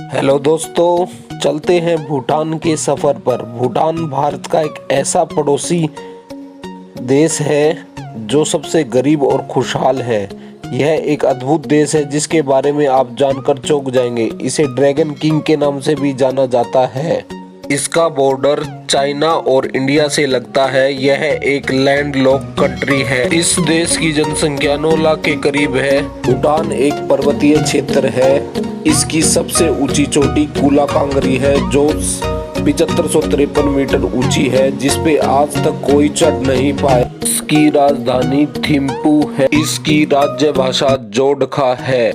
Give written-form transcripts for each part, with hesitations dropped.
Hello दोस्तों, चलते हैं भूटान के सफ़र पर। भूटान भारत का एक ऐसा पड़ोसी देश है जो सबसे गरीब और खुशहाल है। यह एक अद्भुत देश है जिसके बारे में आप जानकर चौंक जाएंगे। इसे ड्रैगन किंग के नाम से भी जाना जाता है। इसका बॉर्डर चाइना और इंडिया से लगता है। यह एक लैंडलॉक्ड कंट्री है। इस देश की जनसंख्या 9 लाख के करीब है। भूटान एक पर्वतीय क्षेत्र है। इसकी सबसे ऊंची चोटी कुला कांगरी है जो 7553 मीटर ऊंची है, जिसपे आज तक कोई चढ़ नहीं पाया। इसकी राजधानी थिम्पू है। इसकी राज्य भाषा जोडखा है।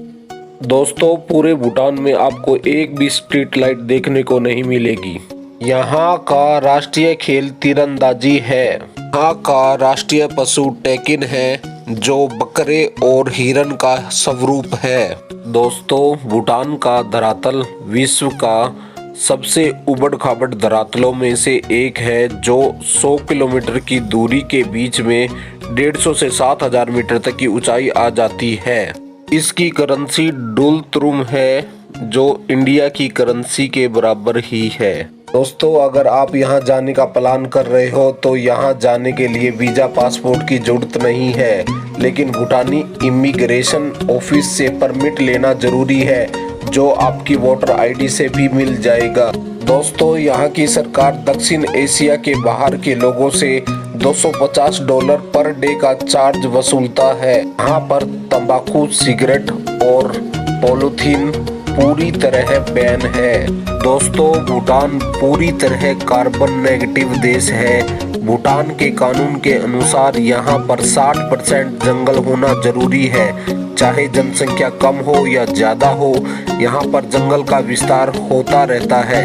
दोस्तों, पूरे भूटान में आपको एक भी स्ट्रीट लाइट देखने को नहीं मिलेगी। यहाँ का राष्ट्रीय खेल तीरंदाजी है। यहाँ का राष्ट्रीय पशु टैकिन है जो बकरे और हिरन का स्वरूप है। दोस्तों, भूटान का धरातल विश्व का सबसे उबड़ खाबड़ धरातलों में से एक है, जो 100 किलोमीटर की दूरी के बीच में 150 से 7000 मीटर तक की ऊंचाई आ जाती है। इसकी करेंसी डुलतुम है जो इंडिया की करेंसी के बराबर ही है। दोस्तों, अगर आप यहाँ जाने का प्लान कर रहे हो तो यहाँ जाने के लिए वीजा पासपोर्ट की जरूरत नहीं है, लेकिन भूटानी इमिग्रेशन ऑफिस से परमिट लेना जरूरी है, जो आपकी वोटर आईडी से भी मिल जाएगा। दोस्तों, यहाँ की सरकार दक्षिण एशिया के बाहर के लोगों से $250 पर डे का चार्ज वसूलता है। यहाँ पर तंबाकू, सिगरेट और पॉलीथीन पूरी तरह बैन है। दोस्तों, भूटान पूरी तरह कार्बन नेगेटिव देश है। भूटान के कानून के अनुसार यहाँ पर 60% जंगल होना जरूरी है। चाहे जनसंख्या कम हो या ज्यादा हो, यहाँ पर जंगल का विस्तार होता रहता है।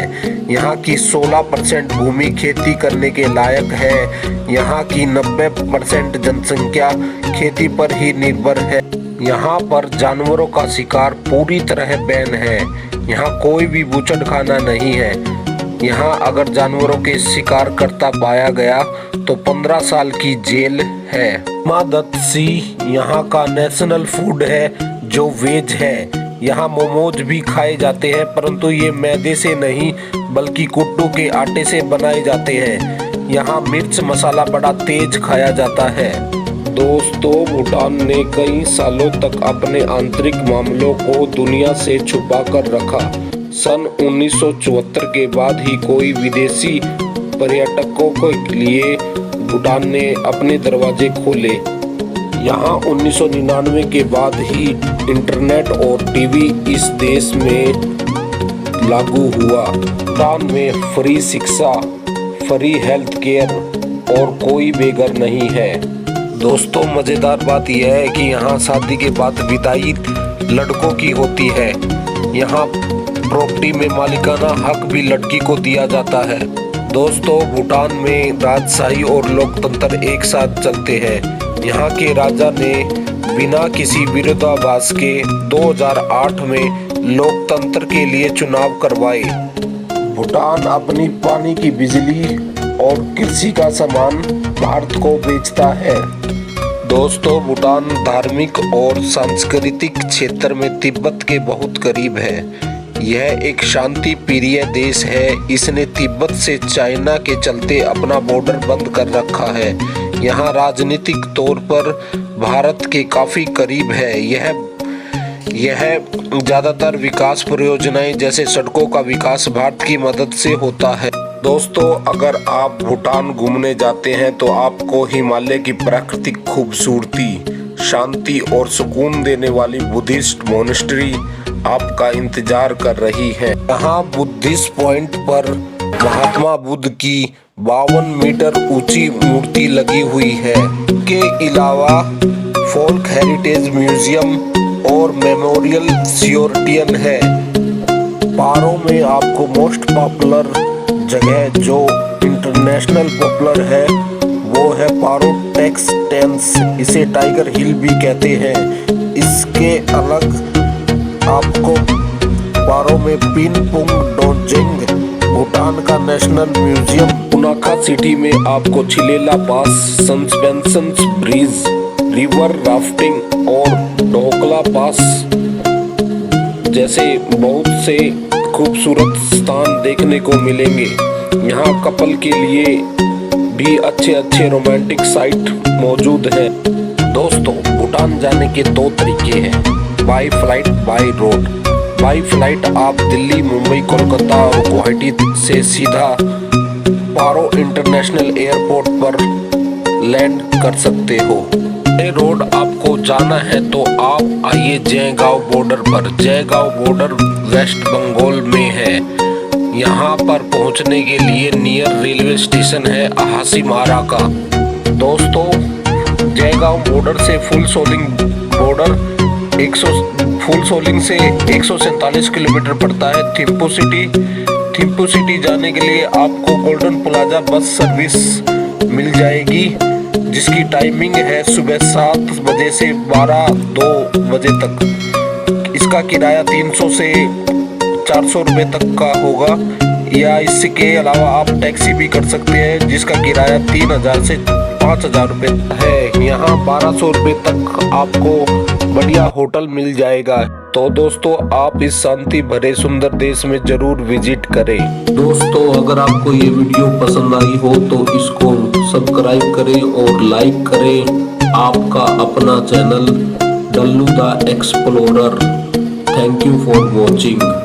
यहाँ की 16% भूमि खेती करने के लायक है। यहाँ की 90% जनसंख्या खेती पर ही निर्भर है। यहाँ पर जानवरों का शिकार पूरी तरह बैन है। यहाँ कोई भी बूचड़खाना नहीं है। यहाँ अगर जानवरों के शिकार करता पाया गया तो 15 साल की जेल है। मादत्सी यहाँ का नेशनल फूड है जो वेज है। यहाँ मोमोज भी खाए जाते हैं, परंतु ये मैदे से नहीं बल्कि कुट्टू के आटे से बनाए जाते हैं। यहाँ मिर्च मसाला बड़ा तेज खाया जाता है। दोस्तों, भूटान ने कई सालों तक अपने आंतरिक मामलों को दुनिया से छुपा कर रखा। सन 1974 के बाद ही कोई विदेशी पर्यटकों के लिए भूटान ने अपने दरवाजे खोले। यहाँ 1999 के बाद ही इंटरनेट और टीवी इस देश में लागू हुआ। भूटान में फ्री शिक्षा, फ्री हेल्थ केयर और कोई बेघर नहीं है। दोस्तों, मजेदार बात यह है कि यहाँ शादी के बाद विदाई लड़कों की होती है। यहाँ प्रॉपर्टी में मालिकाना हक भी लड़की को दिया जाता है। दोस्तों, भूटान में राजशाही और लोकतंत्र एक साथ चलते हैं। यहाँ के राजा ने बिना किसी विरोधाभास के 2008 में लोकतंत्र के लिए चुनाव करवाए। भूटान अपनी पानी की बिजली और कृषि का सामान भारत को बेचता है। दोस्तों, भूटान धार्मिक और सांस्कृतिक क्षेत्र में तिब्बत के बहुत करीब है। यह एक शांति प्रिय देश है। इसने तिब्बत से चाइना के चलते अपना बॉर्डर बंद कर रखा है। यहाँ राजनीतिक तौर पर भारत के काफी करीब है। यह ज्यादातर विकास परियोजनाएं जैसे सड़कों का विकास भारत की मदद से होता है। दोस्तों, अगर आप भूटान घूमने जाते हैं तो आपको हिमालय की प्राकृतिक खूबसूरती, शांति और सुकून देने वाली बुद्धिस्ट मोनेस्ट्री आपका इंतजार कर रही है। यहाँ बुद्धिस्ट पॉइंट पर महात्मा बुद्ध की 52 मीटर ऊंची मूर्ति लगी हुई है। के अलावा फोल्क हेरिटेज म्यूजियम और मेमोरियल सियोर्टियन है। पारो में आपको मोस्ट पॉपुलर जगह जो इंटरनेशनल पॉपुलर है वो है पारो टेक्स टेंस। इसे टाइगर हिल भी कहते हैं। इसके अलग आपको पारो में पिन पुंग डोजिंग, भूटान का नेशनल म्यूजियम, पुनाखा सिटी में आपको छिलेला पास, सस्पेंशन ब्रिज, रिवर राफ्टिंग और ढोकला पास जैसे बहुत से खूबसूरत स्थान देखने को मिलेंगे। यहाँ कपल के लिए भी अच्छे अच्छे रोमांटिक साइट मौजूद हैं। दोस्तों, भूटान जाने के दो तरीके हैं, by flight, by road. By flight आप दिल्ली, मुंबई, कोलकाता और गुवाहाटी से सीधा पारो इंटरनेशनल एयरपोर्ट पर लैंड कर सकते हो। ये रोड आपको जाना है तो आप आइए जयगांव बॉर्डर पर। जयगांव बॉर्डर वेस्ट बंगाल में है। यहाँ पर पहुँचने के लिए नियर रेलवे स्टेशन है हासीमारा का। दोस्तों, जयगांव बॉर्डर से फुल सोलिंग से 147 किलोमीटर पड़ता है। थिम्पू सिटी जाने के लिए आपको गोल्डन प्लाजा बस सर्विस मिल जाएगी, जिसकी टाइमिंग है सुबह 7 बजे से 2 बजे तक। इसका किराया 300 से 400 रुपये तक का होगा, या इसके अलावा आप टैक्सी भी कर सकते हैं, जिसका किराया 3000 से 5000 रुपये है। यहाँ 1200 रुपये तक आपको बढ़िया होटल मिल जाएगा। तो दोस्तों, आप इस शांति भरे सुंदर देश में जरूर विजिट करें। दोस्तों, अगर आपको ये वीडियो पसंद आई हो तो इसको सब्सक्राइब करें और लाइक करें। आपका अपना channel Dulloo the explorer. Thank you for watching.